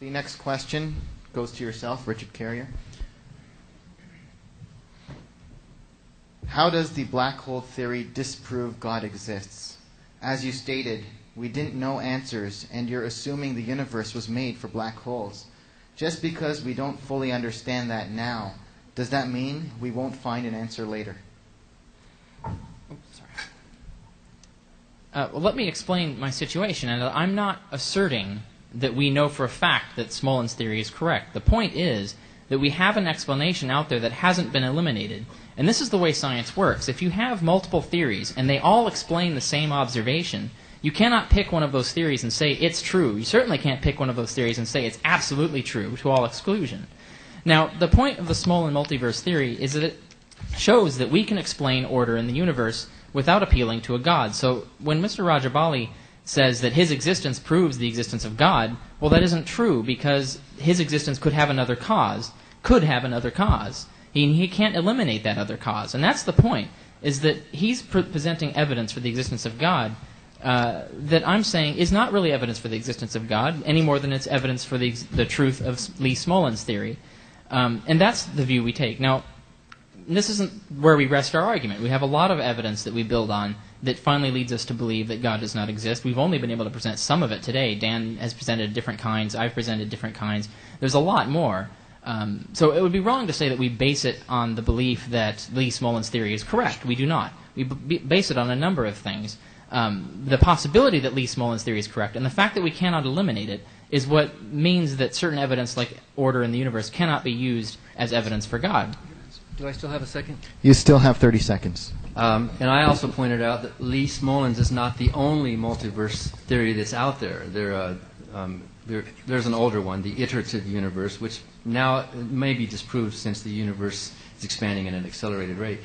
The next question goes to yourself, Richard Carrier. How does the black hole theory disprove God exists? As you stated, we didn't know answers, and you're assuming the universe was made for black holes. Just because we don't fully understand that now, does that mean we won't find an answer later? Well, let me explain my situation. And I'm not asserting that we know for a fact that Smolin's theory is correct. The point is that we have an explanation out there that hasn't been eliminated. And this is the way science works. If you have multiple theories and they all explain the same observation, you cannot pick one of those theories and say it's true. You certainly can't pick one of those theories and say it's absolutely true to all exclusion. Now, the point of the Smolin multiverse theory is that it shows that we can explain order in the universe without appealing to a God. So when Mr. Rajabali says that his existence proves the existence of God, well, that isn't true, because his existence could have another cause. He can't eliminate that other cause. And that's the point, is that he's presenting evidence for the existence of God that I'm saying is not really evidence for the existence of God, any more than it's evidence for the truth of Lee Smolin's theory. And that's the view we take. Now, this isn't where we rest our argument. We have a lot of evidence that we build on that finally leads us to believe that God does not exist. We've only been able to present some of it today. Dan has presented different kinds. I've presented different kinds. There's a lot more. So it would be wrong to say that we base it on the belief that Lee Smolin's theory is correct. We do not. We base it on a number of things. The possibility that Lee Smolin's theory is correct and the fact that we cannot eliminate it is what means that certain evidence like order in the universe cannot be used as evidence for God. Do I still have a second? You still have 30 seconds. And I also pointed out that Lee Smolin's is not the only multiverse theory that's out there. There's an older one, the iterative universe, which now may be disproved since the universe is expanding at an accelerated rate.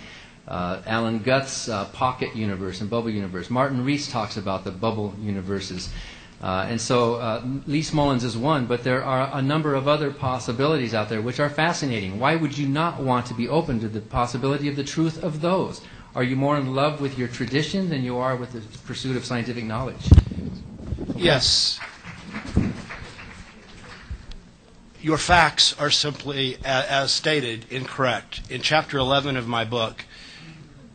Alan Gutt's pocket universe and bubble universe. Martin Rees talks about the bubble universes. And so Lee Smolin's is one, but there are a number of other possibilities out there which are fascinating. Why would you not want to be open to the possibility of the truth of those? Are you more in love with your tradition than you are with the pursuit of scientific knowledge? Yes. Your facts are simply, as stated, incorrect. In Chapter 11 of my book,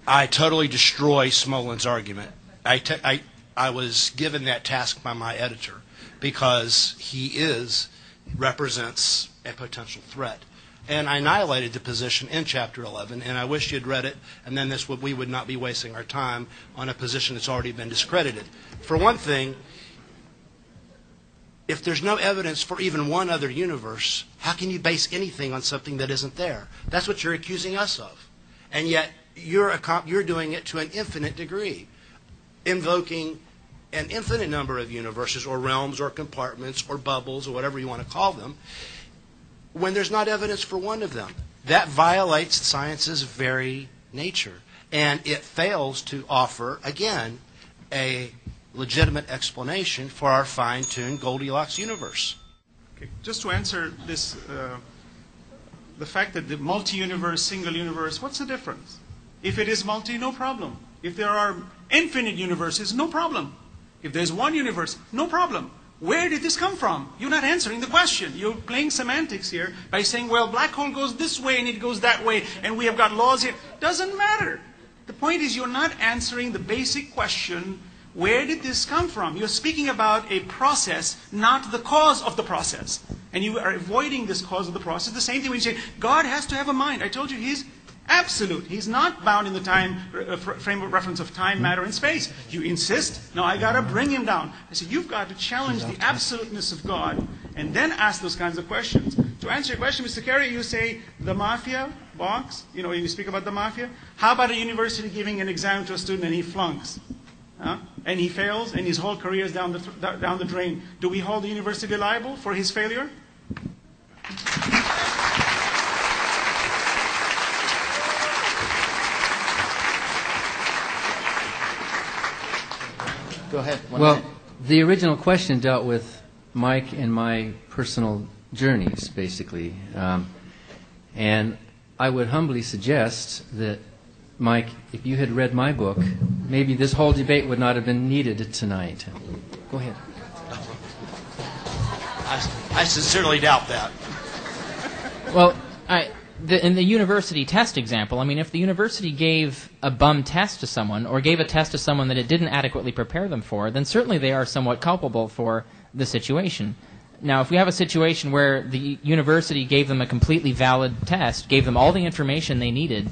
I totally destroy Smolin's argument. I was given that task by my editor because he represents a potential threat. And I annihilated the position in Chapter 11, and I wish you'd read it, and then we would not be wasting our time on a position that's already been discredited. For one thing, if there's no evidence for even one other universe, how can you base anything on something that isn't there? That's what you're accusing us of. And yet you're doing it to an infinite degree, invoking an infinite number of universes or realms or compartments or bubbles or whatever you want to call them, when there's not evidence for one of them. That violates science's very nature. And it fails to offer, again, a legitimate explanation for our fine-tuned Goldilocks universe. Okay. Just to answer this, the fact that the multi-universe, single universe, what's the difference? If it is multi, no problem. If there are infinite universes, no problem. If there's one universe, no problem. Where did this come from? You're not answering the question. You're playing semantics here by saying, well, black hole goes this way and it goes that way, and we have got laws here. Doesn't matter. The point is you're not answering the basic question, where did this come from? You're speaking about a process, not the cause of the process. And you are avoiding this cause of the process. The same thing when you say, God has to have a mind. I told you he's absolute. He's not bound in the time frame of reference of time, matter, and space. You insist, no, I got to bring him down. I said, you've got to challenge the absoluteness of God and then ask those kinds of questions. To answer your question, Mr. Carey, you say the mafia box, when you speak about the mafia. How about a university giving an exam to a student and he flunks? And he fails and his whole career is down the drain. Do we hold the university liable for his failure? Go ahead. Well, the original question dealt with Mike and my personal journeys, basically. And I would humbly suggest that, Mike, if you had read my book, maybe this whole debate would not have been needed tonight. Go ahead. I sincerely doubt that. Well, in the university test example, I mean, if the university gave a bum test to someone or gave a test to someone that it didn't adequately prepare them for, then certainly they are somewhat culpable for the situation. Now, if we have a situation where the university gave them a completely valid test, gave them all the information they needed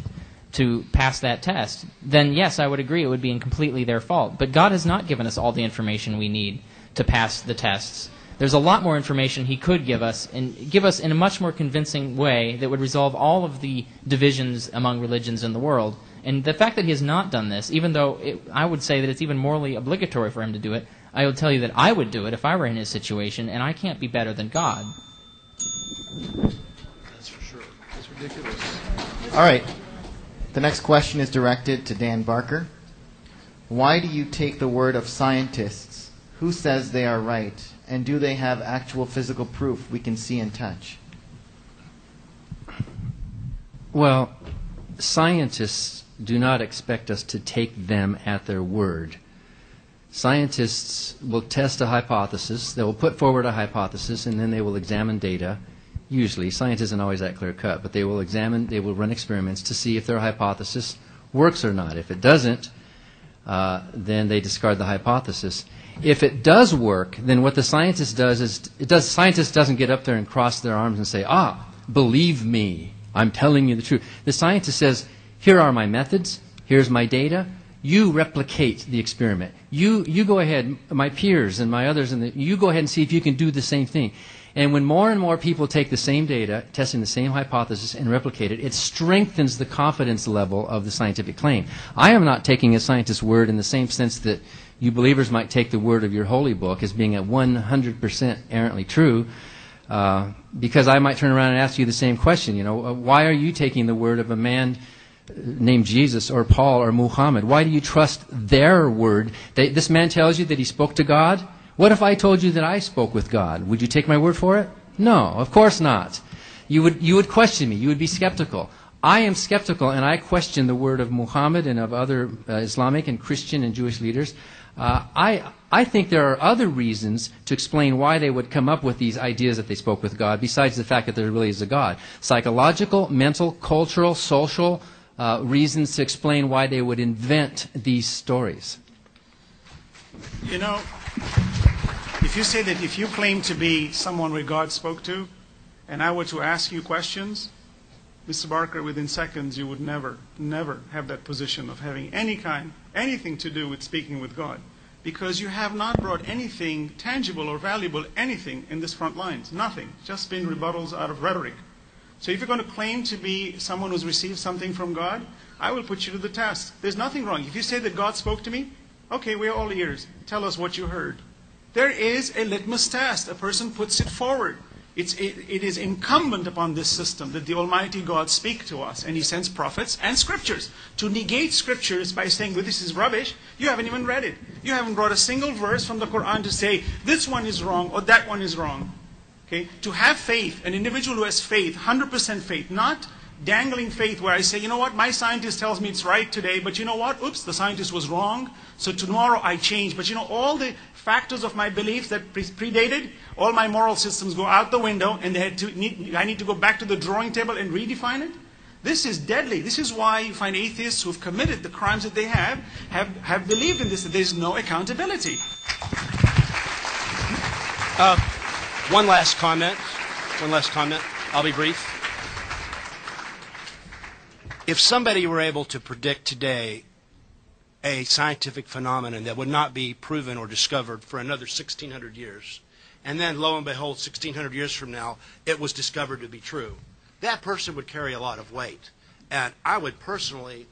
to pass that test, then yes, I would agree it would be completely their fault. But God has not given us all the information we need to pass the tests. There's a lot more information He could give us, and give us in a much more convincing way that would resolve all of the divisions among religions in the world. And the fact that He has not done this, even though I would say that it's even morally obligatory for Him to do it, I would tell you that I would do it if I were in His situation, and I can't be better than God. That's for sure. It's ridiculous. All right. The next question is directed to Dan Barker. Why do you take the word of scientists? Who says they are right? And do they have actual physical proof we can see and touch? Well, scientists do not expect us to take them at their word. Scientists will test a hypothesis, they will put forward a hypothesis, and then they will examine data. Usually, science isn't always that clear-cut, but they will run experiments to see if their hypothesis works or not. If it doesn't, then they discard the hypothesis. If it does work, then what the scientist does is, scientist doesn't get up there and cross their arms and say, believe me, I'm telling you the truth. The scientist says, here are my methods, here's my data, you replicate the experiment. You go ahead, my peers and my others, you go ahead and see if you can do the same thing. And when more and more people take the same data, testing the same hypothesis, and replicate it, it strengthens the confidence level of the scientific claim. I am not taking a scientist's word in the same sense that you believers might take the word of your holy book as being at 100% errantly true, because I might turn around and ask you the same question. Why are you taking the word of a man named Jesus or Paul or Muhammad? Why do you trust their word? This man tells you that he spoke to God. What if I told you that I spoke with God? Would you take my word for it? No, of course not. You would question me. You would be skeptical. I am skeptical, and I question the word of Muhammad and of other Islamic and Christian and Jewish leaders. I think there are other reasons to explain why they would come up with these ideas that they spoke with God, besides the fact that there really is a God. Psychological, mental, cultural, social reasons to explain why they would invent these stories. If you say that if you claim to be someone where God spoke to, and I were to ask you questions, Mr. Barker, within seconds you would never have that position of having anything to do with speaking with God. Because you have not brought anything tangible or valuable, anything in this front lines. Nothing. Just been rebuttals out of rhetoric. So if you're going to claim to be someone who's received something from God, I will put you to the test. There's nothing wrong. If you say that God spoke to me, okay, we're all ears. Tell us what you heard. There is a litmus test. A person puts it forward. It is incumbent upon this system that the Almighty God speak to us, and He sends prophets and scriptures. To negate scriptures by saying, well, this is rubbish, you haven't even read it. You haven't brought a single verse from the Quran to say, this one is wrong or that one is wrong. Okay? To have faith, an individual who has faith, 100% faith, not dangling faith where I say, you know what, my scientist tells me it's right today, but you know what, oops, the scientist was wrong, so tomorrow I change. But all the factors of my beliefs that predated, all my moral systems go out the window, and I need to go back to the drawing table and redefine it. This is deadly. This is why you find atheists who've committed the crimes that they have believed in this, that there's no accountability. One last comment. I'll be brief. If somebody were able to predict today a scientific phenomenon that would not be proven or discovered for another 1,600 years, and then lo and behold, 1,600 years from now, it was discovered to be true, that person would carry a lot of weight. And I would personally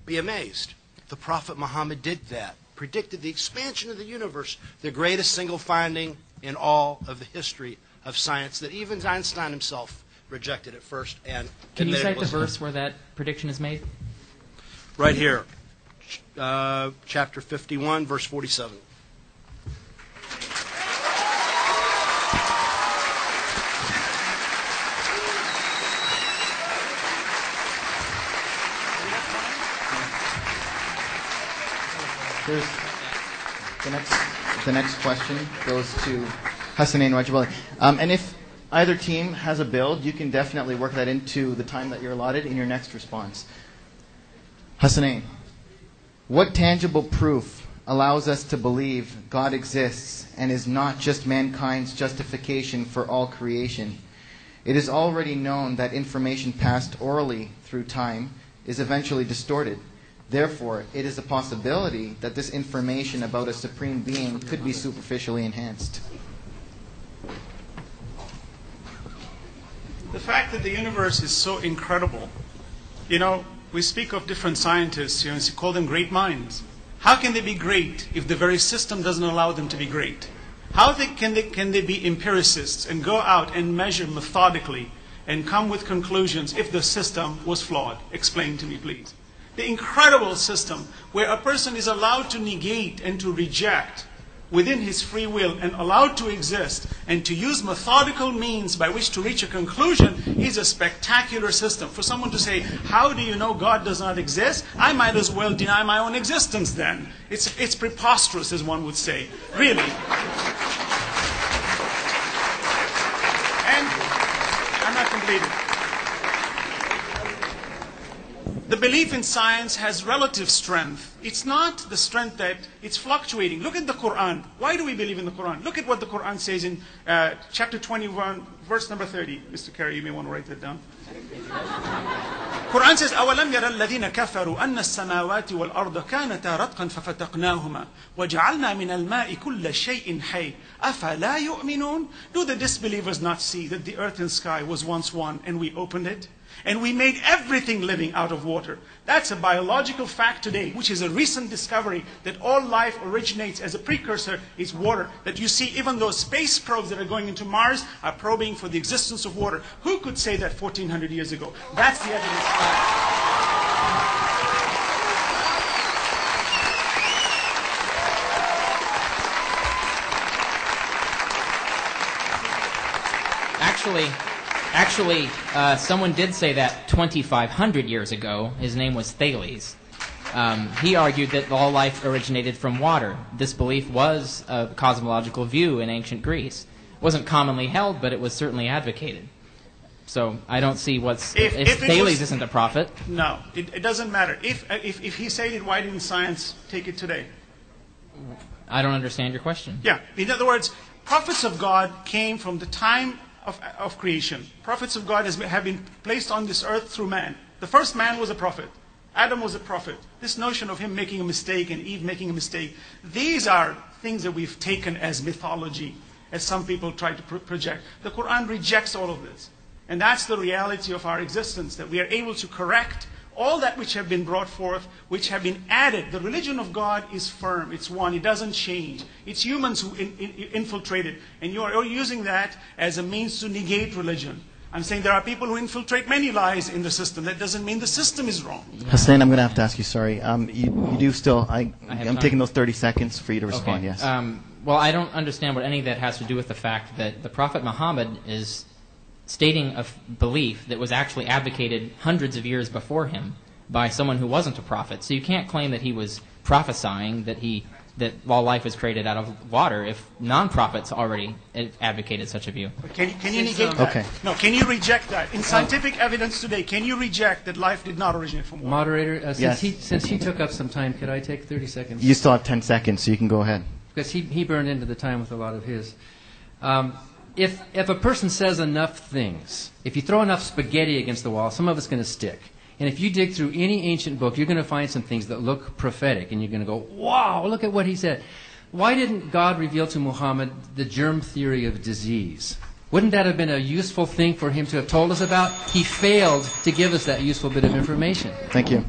be amazed. The Prophet Muhammad did that, predicted the expansion of the universe, the greatest single finding in all of the history of science that even Einstein himself rejected at first. And can you cite the verse where that prediction is made? Right here, chapter 51, verse 47. The next question goes to Hassanein Rajabali. And if either team has a build, you can definitely work that into the time that you're allotted in your next response. Hassanein, what tangible proof allows us to believe God exists and is not just mankind's justification for all creation? It is already known that information passed orally through time is eventually distorted. Therefore, it is a possibility that this information about a supreme being could be superficially enhanced. The fact that the universe is so incredible, we speak of different scientists, and we call them great minds. How can they be great if the very system doesn't allow them to be great? How can they be empiricists and go out and measure methodically and come with conclusions if the system was flawed? Explain to me, please. The incredible system where a person is allowed to negate and to reject within his free will and allowed to exist and to use methodical means by which to reach a conclusion is a spectacular system. For someone to say, how do you know God does not exist? I might as well deny my own existence then. It's preposterous, as one would say. Really. And I'm not completed. The belief in science has relative strength. It's not the strength that it's fluctuating. Look at the Quran. Why do we believe in the Quran? Look at what the Quran says in chapter 21, verse number 30. Mr. Carey, you may want to write that down. Quran says, أَوَلَمْ يَرَ الَّذِينَ كَفَرُوا أَنَّ السَّمَاوَاتِ وَالْأَرْضَ كَانَتَا رَتْقًا فَفَتَقْنَاهُمَا وَجَعَلْنَا مِنَ الْمَاءِ كُلَّ شَيْءٍ حَيٍّ أَفَلَا يُؤْمِنُونَ. Do the disbelievers not see that the earth and sky was once one and we opened it? And we made everything living out of water. That's a biological fact today, which is a recent discovery that all life originates as a precursor is water. That you see even those space probes that are going into Mars are probing for the existence of water. Who could say that 1400 years ago? That's the evidence. Actually, someone did say that 2,500 years ago. His name was Thales. He argued that all life originated from water. This belief was a cosmological view in ancient Greece. It wasn't commonly held, but it was certainly advocated. So I don't see what's... If Thales isn't a prophet... No, it doesn't matter. If he said it, why didn't science take it today? I don't understand your question. Yeah. In other words, prophets of God came from the time of creation. Prophets of God have been placed on this earth through man. The first man was a prophet. Adam was a prophet. This notion of him making a mistake and Eve making a mistake, these are things that we've taken as mythology, as some people try to project. The Quran rejects all of this. And that's the reality of our existence, that we are able to correct all that which have been brought forth, which have been added. The religion of God is firm. It's one. It doesn't change. It's humans who infiltrate it. And you're using that as a means to negate religion. I'm saying there are people who infiltrate many lies in the system. That doesn't mean the system is wrong. Hassan, I'm going to have to ask you, sorry. You do still, I'm taking those 30 seconds for you to respond, okay. Yes. Well, I don't understand what any of that has to do with the fact that the Prophet Muhammad is stating a belief that was actually advocated hundreds of years before him by someone who wasn't a prophet. So you can't claim that he was prophesying that all life was created out of water if non-prophets already advocated such a view. But can you negate that? Okay. No, can you reject that? In scientific evidence today, can you reject that life did not originate from water? Moderator, Yes. since he took up some time, could I take 30 seconds? You still have 10 seconds, so you can go ahead. Because he burned into the time with a lot of his. If a person says enough things, if you throw enough spaghetti against the wall, some of it's going to stick. And if you dig through any ancient book, you're going to find some things that look prophetic, and you're going to go, wow, look at what he said. Why didn't God reveal to Muhammad the germ theory of disease? Wouldn't that have been a useful thing for him to have told us about? He failed to give us that useful bit of information. Thank you.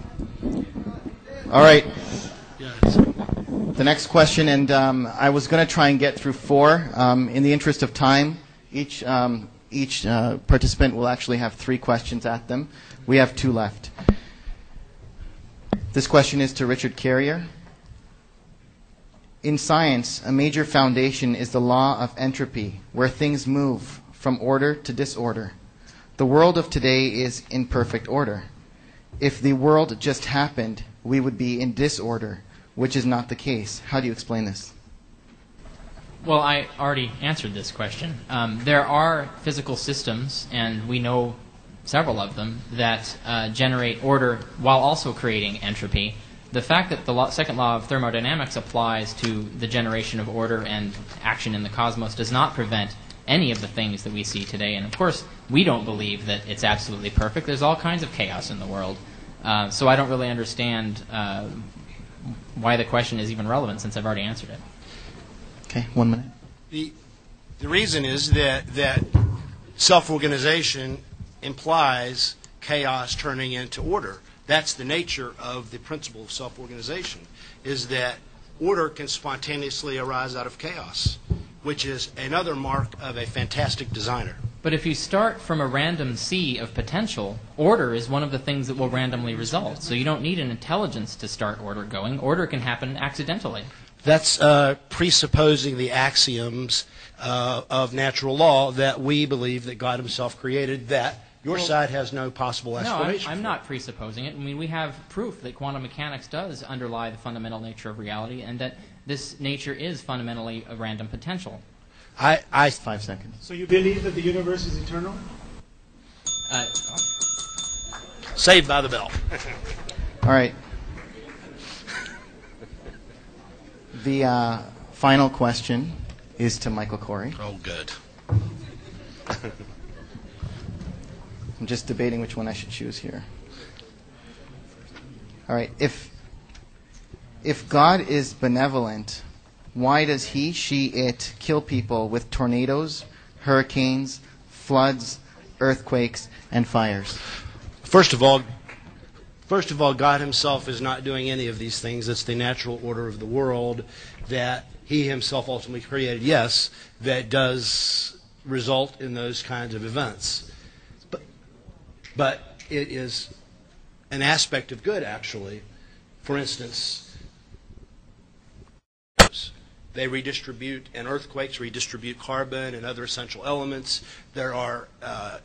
All right. The next question, and I was going to try and get through 4. In the interest of time, each participant will actually have 3 questions at them. We have 2 left. This question is to Richard Carrier. In science, a major foundation is the law of entropy, where things move from order to disorder. The world of today is in perfect order. If the world just happened, we would be in disorder, which is not the case. How do you explain this? Well, I already answered this question. There are physical systems, and we know several of them, that generate order while also creating entropy. The fact that the second law of thermodynamics applies to the generation of order and action in the cosmos does not prevent any of the things that we see today. And of course, we don't believe that it's absolutely perfect. There's all kinds of chaos in the world. So I don't really understand why the question is even relevant, since I've already answered it. Okay, 1 minute. The reason is that self-organization implies chaos turning into order. That's the nature of the principle of self-organization, is that order can spontaneously arise out of chaos, which is another mark of a fantastic designer. But if you start from a random sea of potential, order is one of the things that will randomly result. So you don't need an intelligence to start order going. Order can happen accidentally. That's presupposing the axioms of natural law that we believe that God himself created, that your side has no possible explanation. No, I'm not presupposing it. I mean, we have proof that quantum mechanics does underlie the fundamental nature of reality, and that this nature is fundamentally a random potential. 5 seconds. So you believe that the universe is eternal? Saved by the bell. All right. The final question is to Michael Corey. Oh, good. I'm just debating which one I should choose here. All right. If God is benevolent, why does he, she, it kill people with tornadoes, hurricanes, floods, earthquakes, and fires? First of all, God himself is not doing any of these things. It's the natural order of the world that he himself ultimately created, yes, that does result in those kinds of events. But it is an aspect of good, actually. For instance, they redistribute, and earthquakes redistribute carbon and other essential elements. There are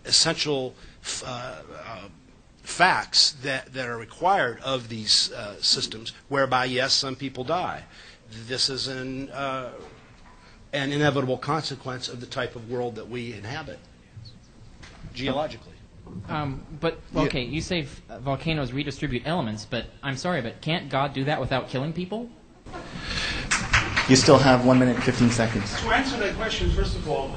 essential facts that are required of these systems, whereby, yes, some people die. This is an inevitable consequence of the type of world that we inhabit, geologically. But, okay, you say volcanoes redistribute elements, but I'm sorry, but can't God do that without killing people? You still have 1 minute and 15 seconds. To answer that question, first of all,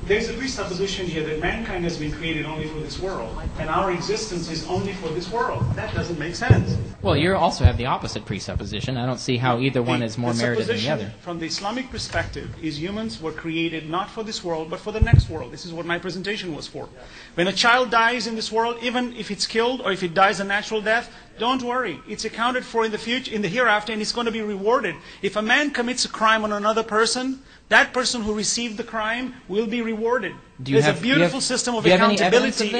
there's a presupposition here that mankind has been created only for this world, and our existence is only for this world. That doesn't make sense. Well, you also have the opposite presupposition. I don't see how either one is more merited than the other. From the Islamic perspective, is humans were created not for this world, but for the next world. This is what my presentation was for. When a child dies in this world, even if it's killed or if it dies a natural death, don't worry. It's accounted for in the future, in the hereafter, and it's going to be rewarded. If a man commits a crime on another person, that person who received the crime will be rewarded. There's a beautiful system of accountability.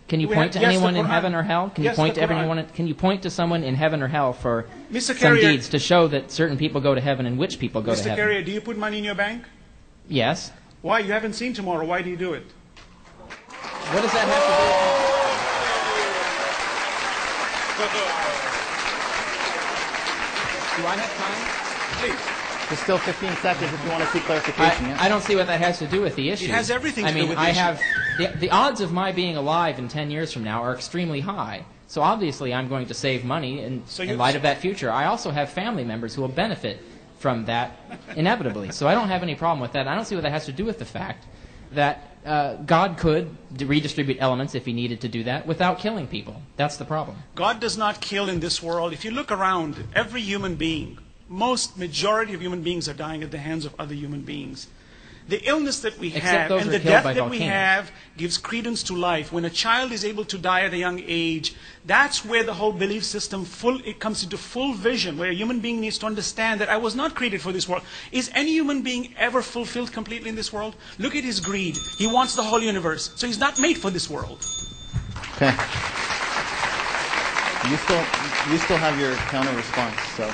Can you point to anyone in heaven or hell? Can you point to everyone? Can you point to someone in heaven or hell for some deeds to show that certain people go to heaven and which people go to heaven? Mr. Carrier, do you put money in your bank? Yes. Why? You haven't seen tomorrow. Why do you do it? What does that have to do with? Do I have time? Please. There's still 15 seconds if you want to see clarification. I don't see what that has to do with the issue. It has everything to do with the issue. I have the odds of my being alive in 10 years from now are extremely high. So obviously I'm going to save money in light of that future. I also have family members who will benefit from that inevitably. So I don't have any problem with that. I don't see what that has to do with the fact that God could redistribute elements if he needed to do that without killing people. That's the problem. God does not kill in this world. If you look around, every human being, majority of human beings are dying at the hands of other human beings. The illness that we have and the death that we have gives credence to life. When a child is able to die at a young age, that's where the whole belief system it comes into full vision, where a human being needs to understand that I was not created for this world. Is any human being ever fulfilled completely in this world? Look at his greed. He wants the whole universe. So he's not made for this world. Okay. You still have your counter response, so.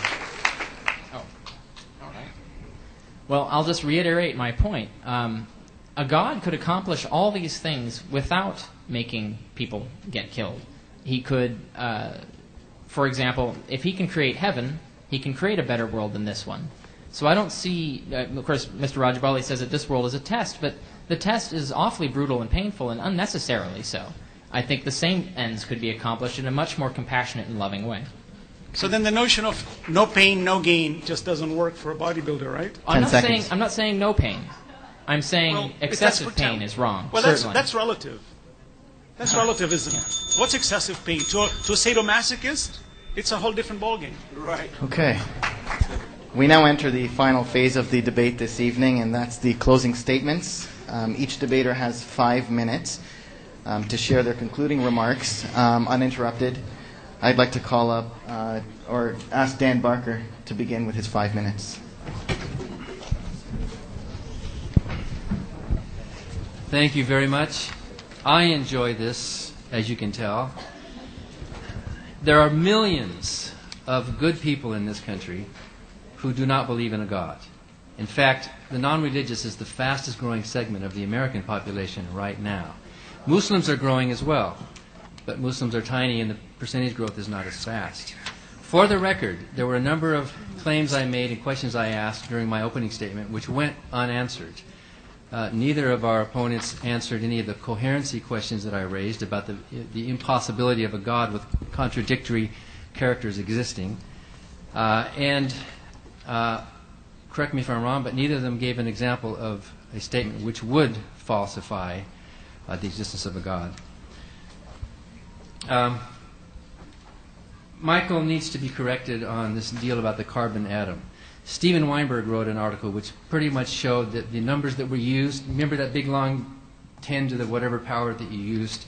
Well, I'll just reiterate my point. A God could accomplish all these things without making people get killed. He could, for example, if he can create heaven, he can create a better world than this one. So I don't see, of course, Mr. Rajabali says that this world is a test, but the test is awfully brutal and painful and unnecessarily so. I think the same ends could be accomplished in a much more compassionate and loving way. So then the notion of no pain, no gain just doesn't work for a bodybuilder, right? I'm 10 seconds. not saying no pain. I'm saying Well, excessive pain is wrong. Well, certainly. that's relative. That's relativism. What's excessive pain? To a sadomasochist, it's a whole different ballgame. Right. Okay. We now enter the final phase of the debate this evening, and that's the closing statements. Each debater has 5 minutes to share their concluding remarks uninterrupted. I'd like to call up or ask Dan Barker to begin with his 5 minutes. Thank you very much. I enjoy this, as you can tell. There are millions of good people in this country who do not believe in a God. In fact, the non-religious is the fastest growing segment of the American population right now. Muslims are growing as well, but Muslims are tiny and the percentage growth is not as fast. For the record, there were a number of claims I made and questions I asked during my opening statement which went unanswered. Neither of our opponents answered any of the coherency questions that I raised about the impossibility of a God with contradictory characters existing. Correct me if I'm wrong, but neither of them gave an example of a statement which would falsify the existence of a God. Michael needs to be corrected on this deal about the carbon atom. Steven Weinberg wrote an article which pretty much showed that the numbers that were used, remember that big long 10 to the whatever power that you used,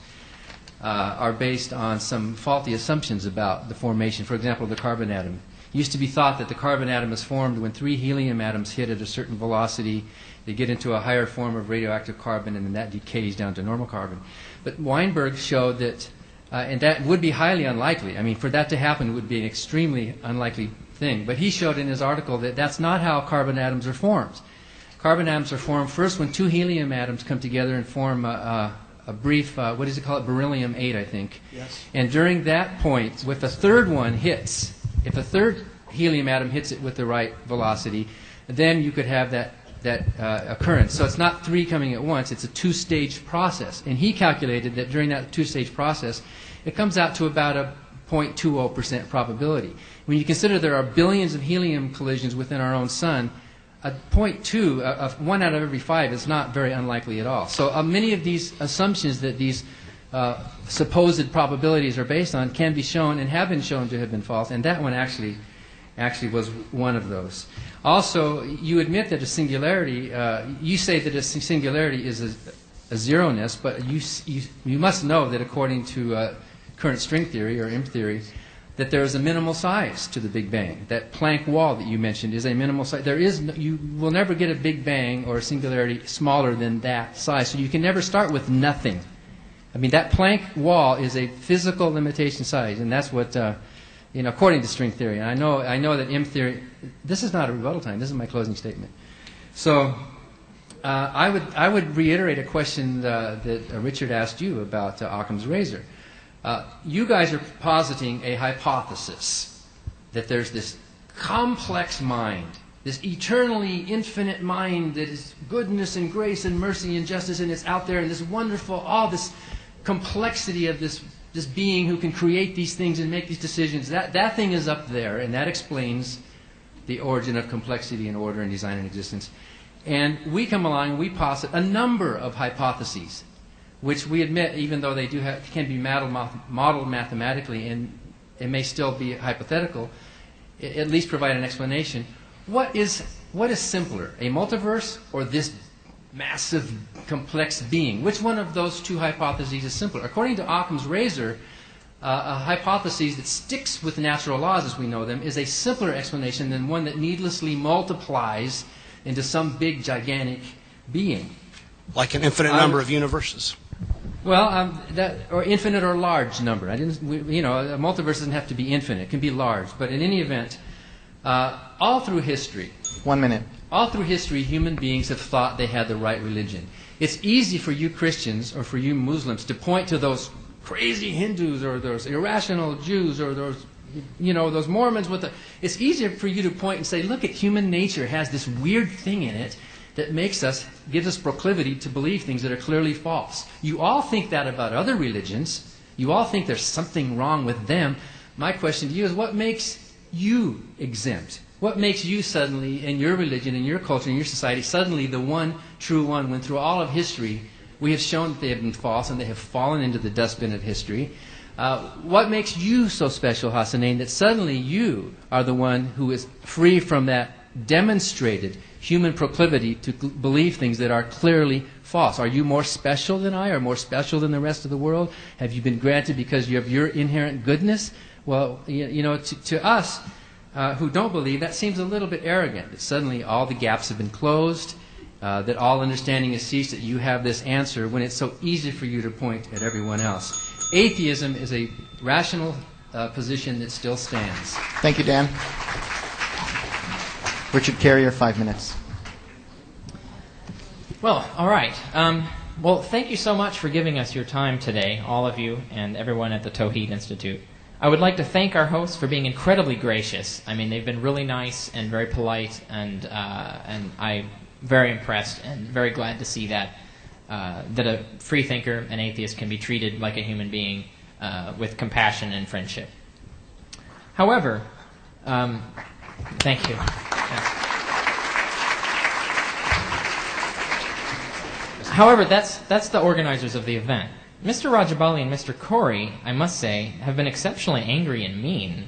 are based on some faulty assumptions about the formation. For example, the carbon atom. It used to be thought that the carbon atom is formed when 3 helium atoms hit at a certain velocity. They get into a higher form of radioactive carbon, and then that decays down to normal carbon. But Weinberg showed that, and that would be highly unlikely. I mean, for that to happen would be an extremely unlikely thing. But he showed in his article that that's not how carbon atoms are formed. Carbon atoms are formed first when 2 helium atoms come together and form a brief, what does it call it, beryllium-8, I think. Yes. And during that point, if a third one hits, if a third helium atom hits it with the right velocity, then you could have that occurrence. So it's not 3 coming at once, it's a 2-stage process. And he calculated that during that 2-stage process, it comes out to about a 0.20% probability. When you consider there are billions of helium collisions within our own sun, a 0.2, of 1 out of every 5 is not very unlikely at all. So many of these assumptions that these supposed probabilities are based on can be shown and have been shown to have been false, and that one actually was one of those. Also, you admit that a singularity, you say that a singularity is a zeroness, but you must know that according to current string theory or imp theory, that there is a minimal size to the Big Bang. That Planck wall that you mentioned is a minimal size. You will never get a Big Bang or a singularity smaller than that size. So you can never start with nothing. I mean, that Planck wall is a physical limitation size, and that's what, according to string theory. And I know that imp theory. This is not a rebuttal time. This is my closing statement. So I would reiterate a question that Richard asked you about Occam's razor. You guys are positing a hypothesis that there's this complex mind, this eternally infinite mind that is goodness and grace and mercy and justice, and it's out there, and this wonderful, all this complexity of this being who can create these things and make these decisions. That thing is up there, and that explains the origin of complexity and order and design and existence. And we come along and we posit a number of hypotheses, which we admit, even though they can be modeled mathematically and it may still be hypothetical, at least provide an explanation. What is simpler, a multiverse or this massive, complex being? Which one of those 2 hypotheses is simpler? According to Occam's razor, a hypothesis that sticks with natural laws as we know them is a simpler explanation than one that needlessly multiplies into some big, gigantic being. Like an infinite number of universes. Well, or infinite or large number. A multiverse doesn't have to be infinite; it can be large. But in any event, all through history, 1 minute. All through history, human beings have thought they had the right religion. It's easy for you Christians or for you Muslims to point to those crazy Hindus or those irrational Jews or those those Mormons with the... It's easier for you to point and say, look at human nature has this weird thing in it that gives us proclivity to believe things that are clearly false. You all think that about other religions. You all think there's something wrong with them. My question to you is, what makes you exempt? What makes you suddenly, in your religion, in your culture, in your society, suddenly the one true one, when through all of history we have shown that they have been false and they have fallen into the dustbin of history? What makes you so special, Hassanein, that suddenly you are the one who is free from that demonstrated human proclivity to believe things that are clearly false? Are you more special than I, or more special than the rest of the world? Have you been granted because you have your inherent goodness? Well, to us who don't believe, that seems a little bit arrogant, that suddenly all the gaps have been closed, that all understanding has ceased, that you have this answer when it's so easy for you to point at everyone else. Atheism is a rational position that still stands. Thank you, Dan. Richard Carrier, 5 minutes. Well, all right. Well, thank you so much for giving us your time today, all of you and everyone at the Tawhid Institute. I would like to thank our hosts for being incredibly gracious. I mean, they've been really nice and very polite, and I'm very impressed and very glad to see that a free thinker, an atheist, can be treated like a human being with compassion and friendship. However, thank you. Yes. However, that's the organizers of the event. Mr. Rajabali and Mr. Corey, I must say, have been exceptionally angry and mean.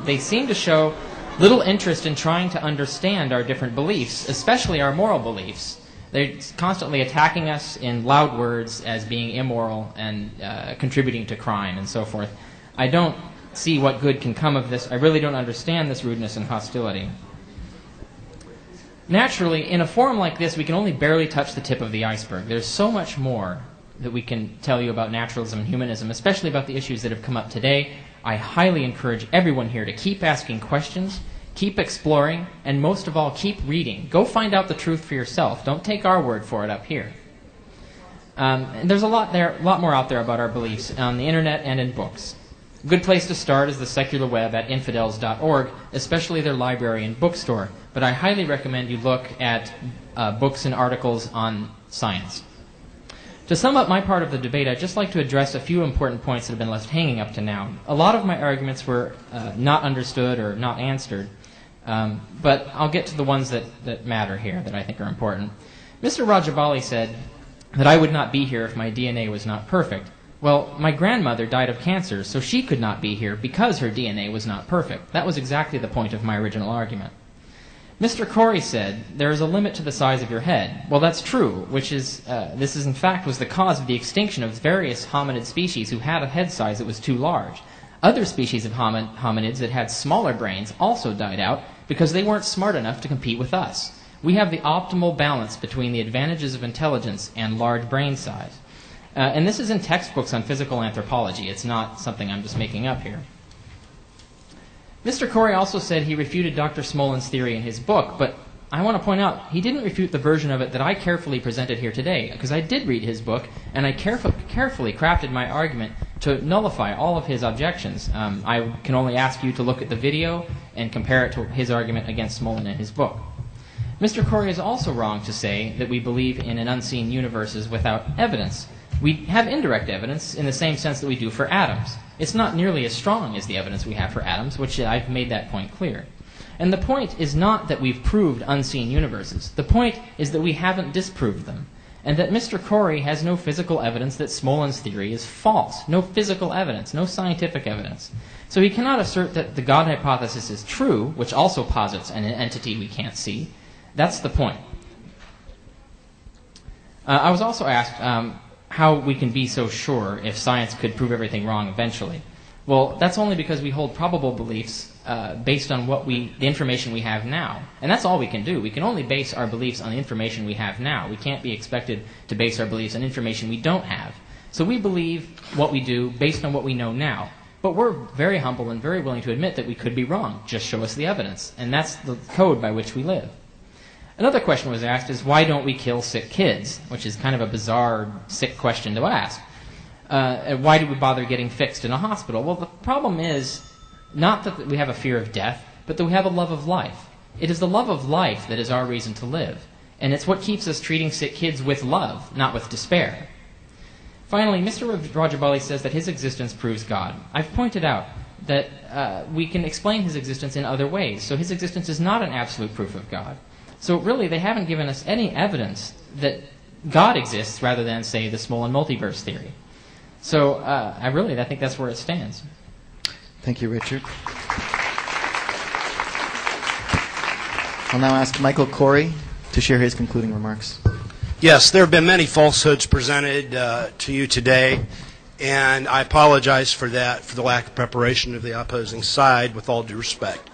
They seem to show little interest in trying to understand our different beliefs, especially our moral beliefs. They're constantly attacking us in loud words as being immoral and contributing to crime and so forth. I don't see what good can come of this. I really don't understand this rudeness and hostility. Naturally, in a forum like this, we can only barely touch the tip of the iceberg. There's so much more that we can tell you about naturalism and humanism, especially about the issues that have come up today. I highly encourage everyone here to keep asking questions, keep exploring, and most of all, keep reading. Go find out the truth for yourself. Don't take our word for it up here. And there's a lot more out there about our beliefs on the internet and in books. A good place to start is the secular web at infidels.org, especially their library and bookstore. But I highly recommend you look at books and articles on science. To sum up my part of the debate, I'd just like to address a few important points that have been left hanging up to now. A lot of my arguments were not understood or not answered, but I'll get to the ones that matter here, that I think are important. Mr. Rajabali said that I would not be here if my DNA was not perfect. Well, my grandmother died of cancer, so she could not be here because her DNA was not perfect. That was exactly the point of my original argument. Mr. Corey said, there is a limit to the size of your head. Well, that's true, this in fact was the cause of the extinction of various hominid species who had a head size that was too large. Other species of hominids that had smaller brains also died out because they weren't smart enough to compete with us. We have the optimal balance between the advantages of intelligence and large brain size. And this is in textbooks on physical anthropology. It's not something I'm just making up here. Mr. Corey also said he refuted Dr. Smolin's theory in his book, but I want to point out he didn't refute the version of it that I carefully presented here today, because I did read his book, and I carefully crafted my argument to nullify all of his objections. I can only ask you to look at the video and compare it to his argument against Smolin in his book. Mr. Corey is also wrong to say that we believe in an unseen universe without evidence. We have indirect evidence in the same sense that we do for atoms. It's not nearly as strong as the evidence we have for atoms, which I've made that point clear. And the point is not that we've proved unseen universes. The point is that we haven't disproved them, and that Mr. Corey has no physical evidence that Smolin's theory is false. No physical evidence, no scientific evidence. So he cannot assert that the God hypothesis is true, which also posits an entity we can't see. That's the point. I was also asked how we can be so sure if science could prove everything wrong eventually. Well, that's only because we hold probable beliefs based on the information we have now. And that's all we can do. We can only base our beliefs on the information we have now. We can't be expected to base our beliefs on information we don't have. So we believe what we do based on what we know now. But we're very humble and very willing to admit that we could be wrong. Just show us the evidence. And that's the code by which we live. Another question was asked is, why don't we kill sick kids? Which is kind of a bizarre, sick question to ask. Why do we bother getting fixed in a hospital? Well, the problem is, Not that we have a fear of death, but that we have a love of life. It is the love of life that is our reason to live, and it's what keeps us treating sick kids with love, not with despair. Finally, Mr. Rajabali says that his existence proves God. I've pointed out that we can explain his existence in other ways, so his existence is not an absolute proof of God. So really, they haven't given us any evidence that God exists rather than, say, the Smolin multiverse theory. So I think that's where it stands. Thank you, Richard. I'll now ask Michael Corey to share his concluding remarks. Yes, there have been many falsehoods presented to you today, and I apologize for that, for the lack of preparation of the opposing side, with all due respect.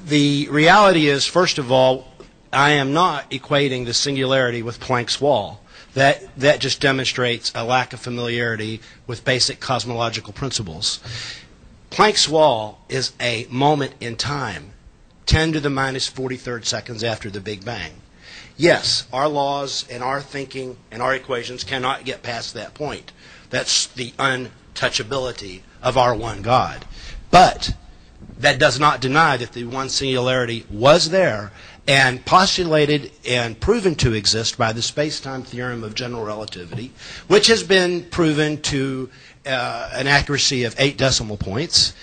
The reality is, first of all, I am not equating the singularity with Planck's wall. That just demonstrates a lack of familiarity with basic cosmological principles. Planck's wall is a moment in time, 10 to the minus 43rd seconds after the Big Bang. Yes, our laws and our thinking and our equations cannot get past that point. That's the untouchability of our one God. But that does not deny that the one singularity was there and postulated and proven to exist by the space-time theorem of general relativity, which has been proven to an accuracy of 8 decimal points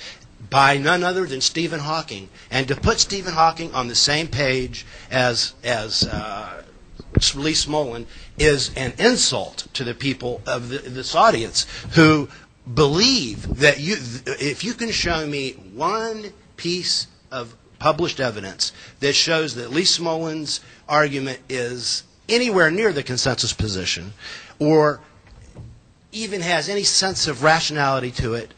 by none other than Stephen Hawking. And to put Stephen Hawking on the same page as Lee Smolin is an insult to the people of this audience who believe that if you can show me one piece of published evidence that shows that Lee Smolin's argument is anywhere near the consensus position or even has any sense of rationality to it,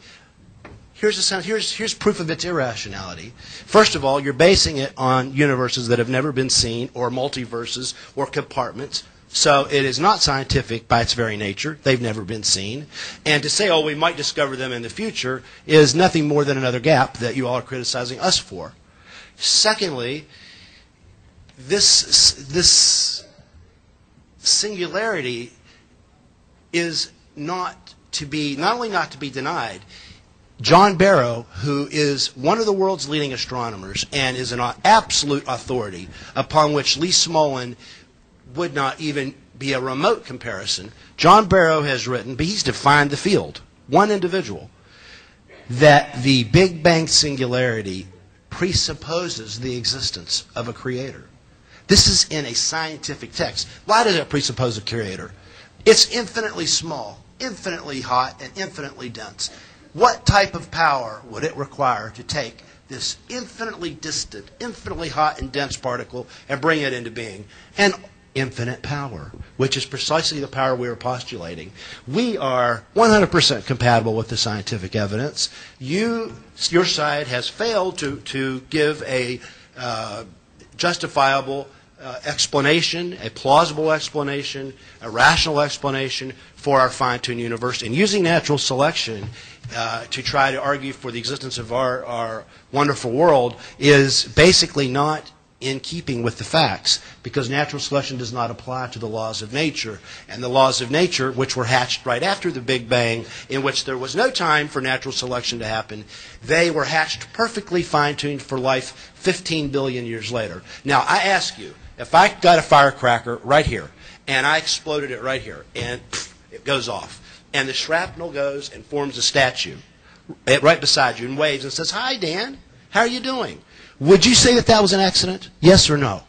here's proof of its irrationality. First of all, you're basing it on universes that have never been seen, or multiverses, or compartments. So it is not scientific by its very nature. They've never been seen. And to say, oh, we might discover them in the future is nothing more than another gap that you all are criticizing us for. Secondly, this singularity is not only not to be denied. John Barrow, who is one of the world's leading astronomers and is an absolute authority upon which Lee Smolin would not even be a remote comparison, John Barrow has written, but he's defined the field, one individual, that the Big Bang singularity presupposes the existence of a creator. This is in a scientific text. Why does it presuppose a creator? It's infinitely small, infinitely hot, and infinitely dense. What type of power would it require to take this infinitely distant, infinitely hot and dense particle and bring it into being? And infinite power, which is precisely the power we are postulating. We are 100% compatible with the scientific evidence. Your side has failed to give a justifiable explanation, a plausible explanation, a rational explanation for our fine-tuned universe. And using natural selection to try to argue for the existence of our wonderful world is basically not in keeping with the facts, because natural selection does not apply to the laws of nature. And the laws of nature, which were hatched right after the Big Bang, in which there was no time for natural selection to happen, they were hatched perfectly fine-tuned for life 15 billion years later. Now, I ask you, if I got a firecracker right here, and I exploded it right here, and it goes off, and the shrapnel goes and forms a statue right beside you and waves and says, "Hi, Dan, how are you doing?" Would you say that that was an accident? Yes or no?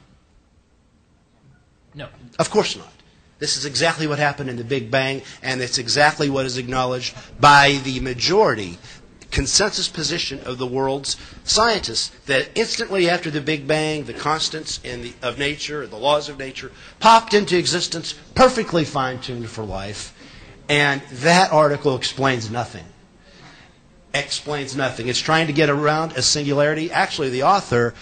No. Of course not. This is exactly what happened in the Big Bang, and it's exactly what is acknowledged by the majority consensus position of the world's scientists, that instantly after the Big Bang, the constants of nature, the laws of nature, popped into existence, perfectly fine-tuned for life. And that article explains nothing. Explains nothing. It's trying to get around a singularity. Actually, the author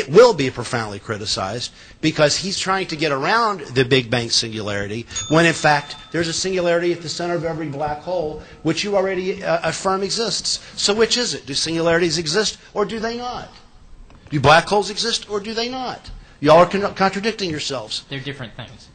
will be profoundly criticized, because he's trying to get around the Big Bang singularity when, in fact, there's a singularity at the center of every black hole, which you already affirm exists. So which is it? Do singularities exist or do they not? Do black holes exist or do they not? You all are contradicting yourselves. They're different things.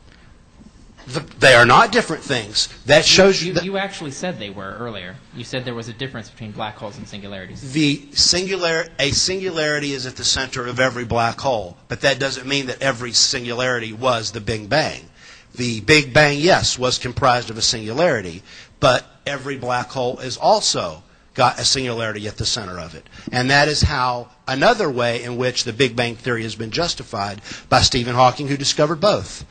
They are not different things. That shows you that You actually said they were earlier. You said there was a difference between black holes and singularities. a singularity is at the center of every black hole, but that doesn't mean that every singularity was the Big Bang. The Big Bang, yes, was comprised of a singularity, but every black hole is also got a singularity at the center of it. And that is how another way in which the Big Bang Theory has been justified by Stephen Hawking, who discovered both.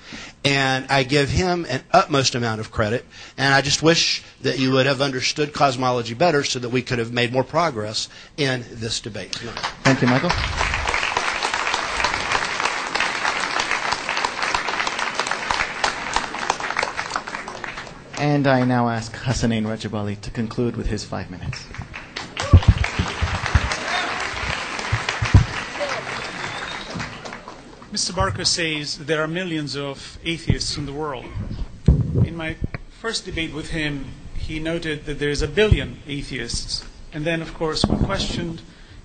And I give him an utmost amount of credit, and I just wish that you would have understood cosmology better so that we could have made more progress in this debate tonight. Thank you, Michael. And I now ask Hassanein Rajabali to conclude with his 5 minutes. Mr. Barker says there are millions of atheists in the world. In my first debate with him, he noted that there's 1 billion atheists. And then, of course, when questioned,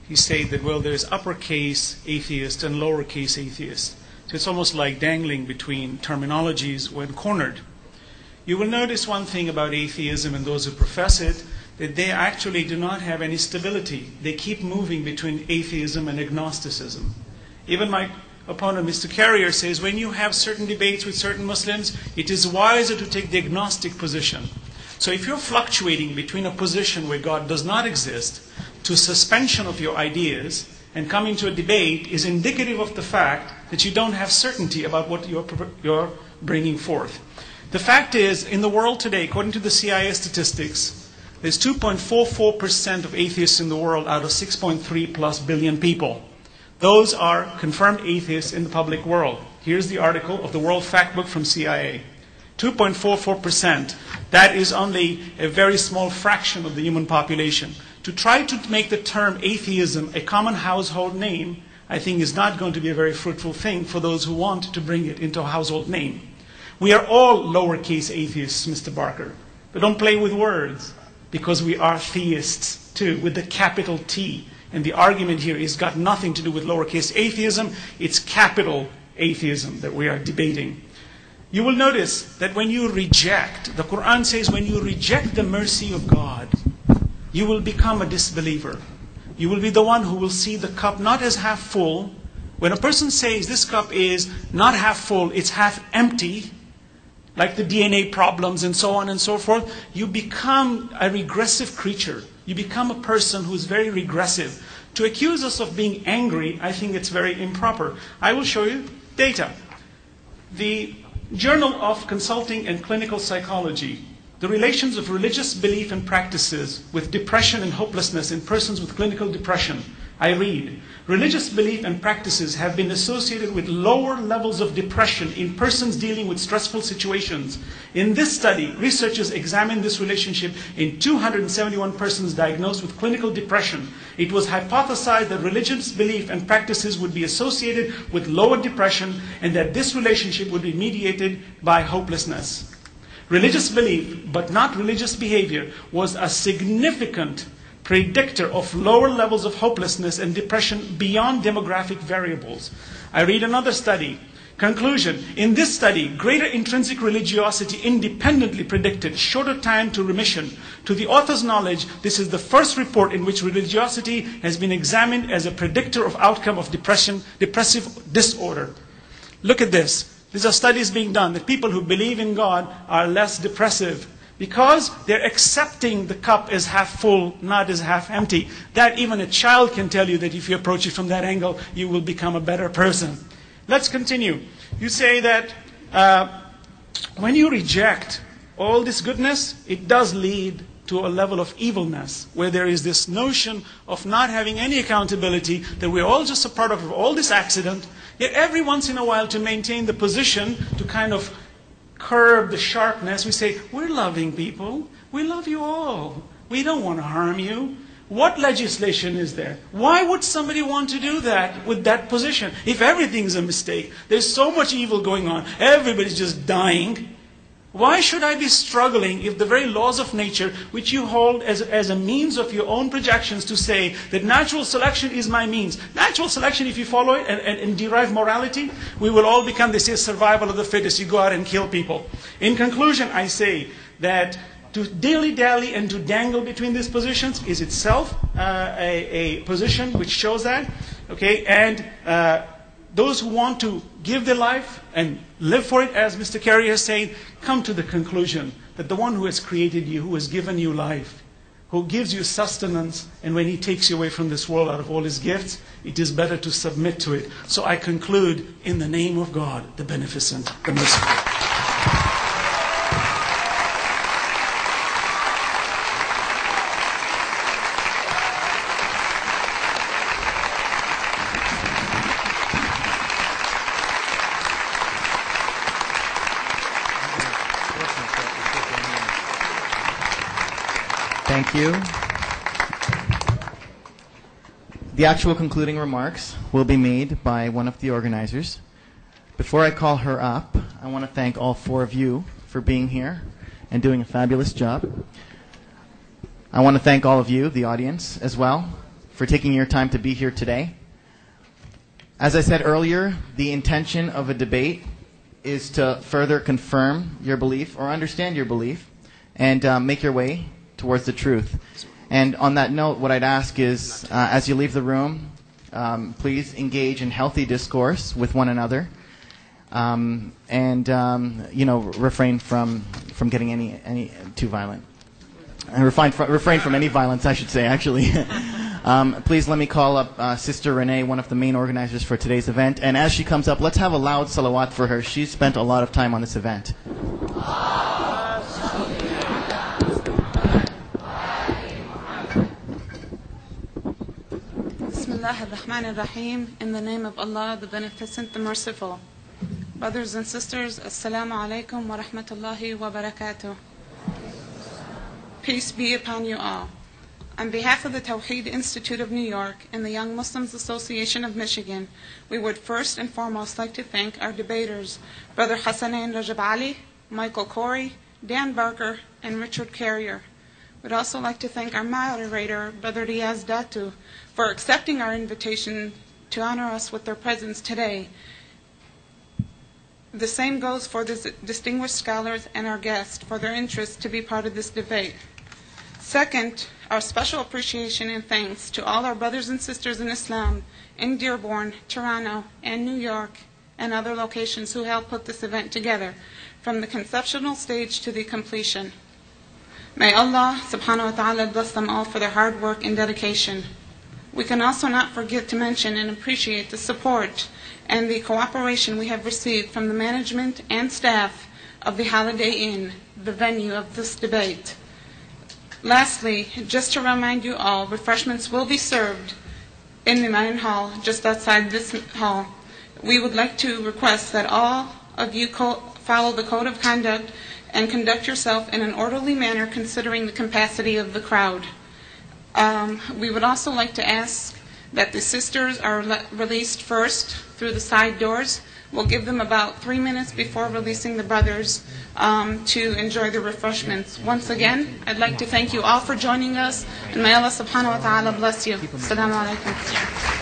he said that, well, there's uppercase atheist and lowercase atheist. So it's almost like dangling between terminologies when cornered. You will notice one thing about atheism and those who profess it, that they actually do not have any stability. They keep moving between atheism and agnosticism. Even my opponent, Mr. Carrier, says when you have certain debates with certain Muslims, it is wiser to take the agnostic position. So if you're fluctuating between a position where God does not exist to suspension of your ideas and coming to a debate is indicative of the fact that you don't have certainty about what you're bringing forth. The fact is, in the world today, according to the CIA statistics, there's 2.44% of atheists in the world out of 6.3 plus billion people. Those are confirmed atheists in the public world. Here's the article of the World Factbook from CIA. 2.44%. That is only a very small fraction of the human population. To try to make the term atheism a common household name, I think is not going to be a very fruitful thing for those who want to bring it into a household name. We are all lowercase atheists, Mr. Barker. But don't play with words, because we are theists too, with the capital T. And the argument here has got nothing to do with lowercase atheism. It's capital atheism that we are debating. You will notice that when you reject, the Quran says when you reject the mercy of God, you will become a disbeliever. You will be the one who will see the cup not as half full. When a person says this cup is not half full, it's half empty, like the DNA problems and so on and so forth, you become a regressive creature. You become a person who is very regressive. To accuse us of being angry, I think it's very improper. I will show you data. The Journal of Consulting and Clinical Psychology, the relations of religious belief and practices with depression and hopelessness in persons with clinical depression. I read, religious belief and practices have been associated with lower levels of depression in persons dealing with stressful situations. In this study, researchers examined this relationship in 271 persons diagnosed with clinical depression. It was hypothesized that religious belief and practices would be associated with lower depression and that this relationship would be mediated by hopelessness. Religious belief, but not religious behavior, was a significant predictor of lower levels of hopelessness and depression beyond demographic variables. I read another study. Conclusion. In this study, greater intrinsic religiosity independently predicted shorter time to remission. To the author's knowledge, this is the first report in which religiosity has been examined as a predictor of outcome of depressive disorder. Look at this. These are studies being done that people who believe in God are less depressive because they're accepting the cup as half full, not as half empty. That even a child can tell you that if you approach it from that angle, you will become a better person. Let's continue. You say that when you reject all this goodness, it does lead to a level of evilness, where there is this notion of not having any accountability, that we're all just a part of all this accident, yet every once in a while to maintain the position, to kind of curb the sharpness, we say, we're loving people. We love you all. We don't want to harm you. What legislation is there? Why would somebody want to do that with that position? If everything's a mistake, there's so much evil going on, everybody's just dying. Why should I be struggling if the very laws of nature, which you hold as a means of your own projections to say that natural selection is my means. Natural selection, if you follow it and derive morality, we will all become, they say, survival of the fittest. You go out and kill people. In conclusion, I say that to dilly-dally and to dangle between these positions is itself a position which shows that. Okay, and those who want to give their life and live for it, as Mr. Carey has said, come to the conclusion that the one who has created you, who has given you life, who gives you sustenance, and when he takes you away from this world out of all his gifts, it is better to submit to it. So I conclude in the name of God, the Beneficent, the Merciful. Thank you. The actual concluding remarks will be made by one of the organizers. Before I call her up, I want to thank all four of you for being here and doing a fabulous job. I want to thank all of you, the audience, as well, for taking your time to be here today. As I said earlier, the intention of a debate is to further confirm your belief or understand your belief and make your way towards the truth. And on that note, what I'd ask is, as you leave the room, please engage in healthy discourse with one another, and refrain from getting any too violent, and refrain from any violence, I should say, actually. Please let me call up Sister Renee, one of the main organizers for today's event. And as she comes up, let's have a loud salawat for her. She's spent a lot of time on this event. Bismillah ar-Rahman ar-Rahim. In the name of Allah, the Beneficent, the Merciful. Brothers and sisters, Assalamu alaikum wa rahmatullahi wa barakatuh. Peace be upon you all. On behalf of the Tawheed Institute of New York and the Young Muslims Association of Michigan, we would first and foremost like to thank our debaters, Brother Hassanain Rajab Ali, Michael Corey, Dan Barker, and Richard Carrier. We'd also like to thank our moderator, Brother Riaz Datu, for accepting our invitation to honor us with their presence today. The same goes for the distinguished scholars and our guests for their interest to be part of this debate. Second, our special appreciation and thanks to all our brothers and sisters in Islam in Dearborn, Toronto, and New York, and other locations who helped put this event together, from the conceptual stage to the completion. May Allah subhanahu wa ta'ala bless them all for their hard work and dedication. We can also not forget to mention and appreciate the support and the cooperation we have received from the management and staff of the Holiday Inn, the venue of this debate. Lastly, just to remind you all, refreshments will be served in the main hall just outside this hall. We would like to request that all of you follow the code of conduct and conduct yourself in an orderly manner considering the capacity of the crowd. We would also like to ask that the sisters are released first through the side doors. We'll give them about 3 minutes before releasing the brothers to enjoy the refreshments. Once again, I'd like to thank you all for joining us, and may Allah subhanahu wa ta'ala bless you. Assalamu alaikum.